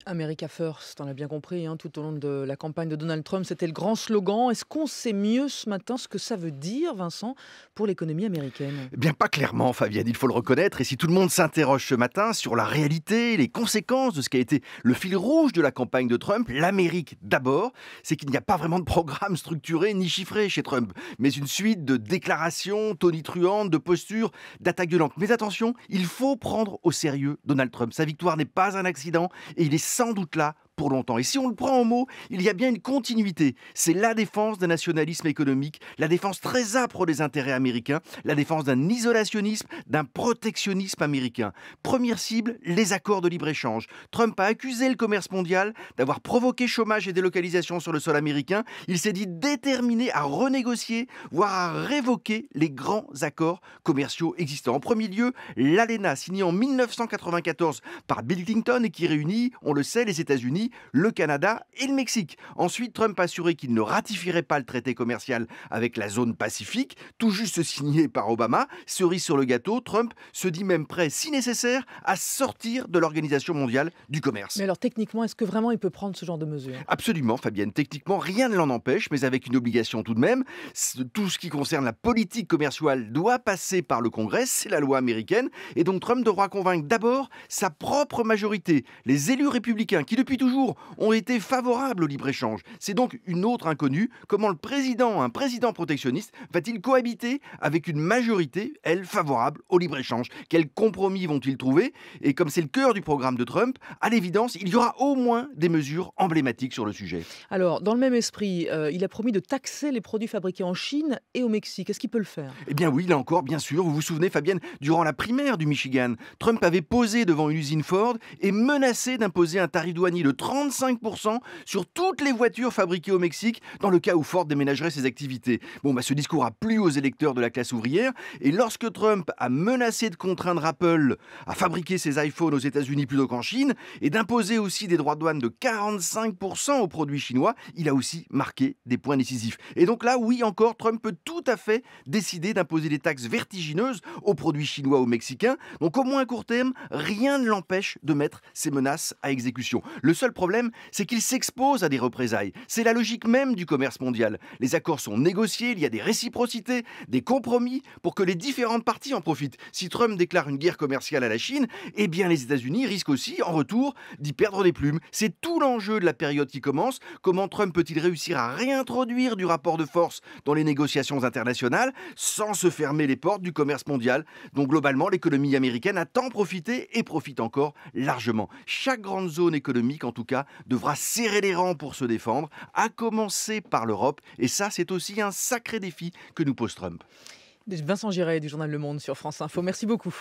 America First, on l'a bien compris, hein, tout au long de la campagne de Donald Trump, c'était le grand slogan. Est-ce qu'on sait mieux ce matin ce que ça veut dire, Vincent, pour l'économie américaine? Eh bien, pas clairement, Fabienne, il faut le reconnaître. Et si tout le monde s'interroge ce matin sur la réalité, les conséquences de ce qui a été le fil rouge de la campagne de Trump, l'Amérique d'abord, c'est qu'il n'y a pas vraiment de programme structuré ni chiffré chez Trump, mais une suite de déclarations tonitruantes, de postures, d'attaques violentes. Mais attention, il faut prendre au sérieux Donald Trump. Sa victoire n'est pas un accident et il est sans doute là pour longtemps. Et si on le prend en mot, il y a bien une continuité. C'est la défense d'un nationalisme économique, la défense très âpre des intérêts américains, la défense d'un isolationnisme, d'un protectionnisme américain. Première cible, les accords de libre-échange. Trump a accusé le commerce mondial d'avoir provoqué chômage et délocalisation sur le sol américain. Il s'est dit déterminé à renégocier, voire à révoquer les grands accords commerciaux existants. En premier lieu, l'ALENA, signé en 1994 par Bill Clinton et qui réunit, on le sait, les États-Unis, le Canada et le Mexique. Ensuite, Trump a assuré qu'il ne ratifierait pas le traité commercial avec la zone Pacifique, tout juste signé par Obama. Cerise sur le gâteau, Trump se dit même prêt, si nécessaire, à sortir de l'Organisation mondiale du commerce. Mais alors techniquement, est-ce que vraiment il peut prendre ce genre de mesures? Absolument, Fabienne. Techniquement, rien ne l'en empêche, mais avec une obligation tout de même. Tout ce qui concerne la politique commerciale doit passer par le Congrès, c'est la loi américaine. Et donc Trump devra convaincre d'abord sa propre majorité, les élus républicains, qui depuis toujours ont été favorables au libre-échange. C'est donc une autre inconnue. Comment un président protectionniste, va-t-il cohabiter avec une majorité, elle, favorable au libre-échange? Quels compromis vont-ils trouver? Et comme c'est le cœur du programme de Trump, à l'évidence, il y aura au moins des mesures emblématiques sur le sujet. Alors, dans le même esprit, il a promis de taxer les produits fabriqués en Chine et au Mexique. Est-ce qu'il peut le faire? Eh bien oui, là encore, bien sûr, vous vous souvenez, Fabienne, durant la primaire du Michigan, Trump avait posé devant une usine Ford et menacé d'imposer un tarif douanier de 35% sur toutes les voitures fabriquées au Mexique dans le cas où Ford déménagerait ses activités. Ce discours a plu aux électeurs de la classe ouvrière et lorsque Trump a menacé de contraindre Apple à fabriquer ses iPhones aux États-Unis plutôt qu'en Chine et d'imposer aussi des droits de douane de 45% aux produits chinois, il a aussi marqué des points décisifs. Et donc là, oui encore, Trump peut tout à fait décider d'imposer des taxes vertigineuses aux produits chinois ou mexicains. Donc au moins à court terme, rien ne l'empêche de mettre ces menaces à exécution. Le seul problème, c'est qu'il s'expose à des représailles. C'est la logique même du commerce mondial. Les accords sont négociés, il y a des réciprocités, des compromis pour que les différentes parties en profitent. Si Trump déclare une guerre commerciale à la Chine, eh bien les États-Unis risquent aussi, en retour, d'y perdre des plumes. C'est tout l'enjeu de la période qui commence. Comment Trump peut-il réussir à réintroduire du rapport de force dans les négociations internationales sans se fermer les portes du commerce mondial, dont globalement l'économie américaine a tant profité et profite encore largement. Chaque grande zone économique, en tout cas, devra serrer les rangs pour se défendre, à commencer par l'Europe. Et ça, c'est aussi un sacré défi que nous pose Trump. Vincent Giray du journal Le Monde sur France Info. Merci beaucoup.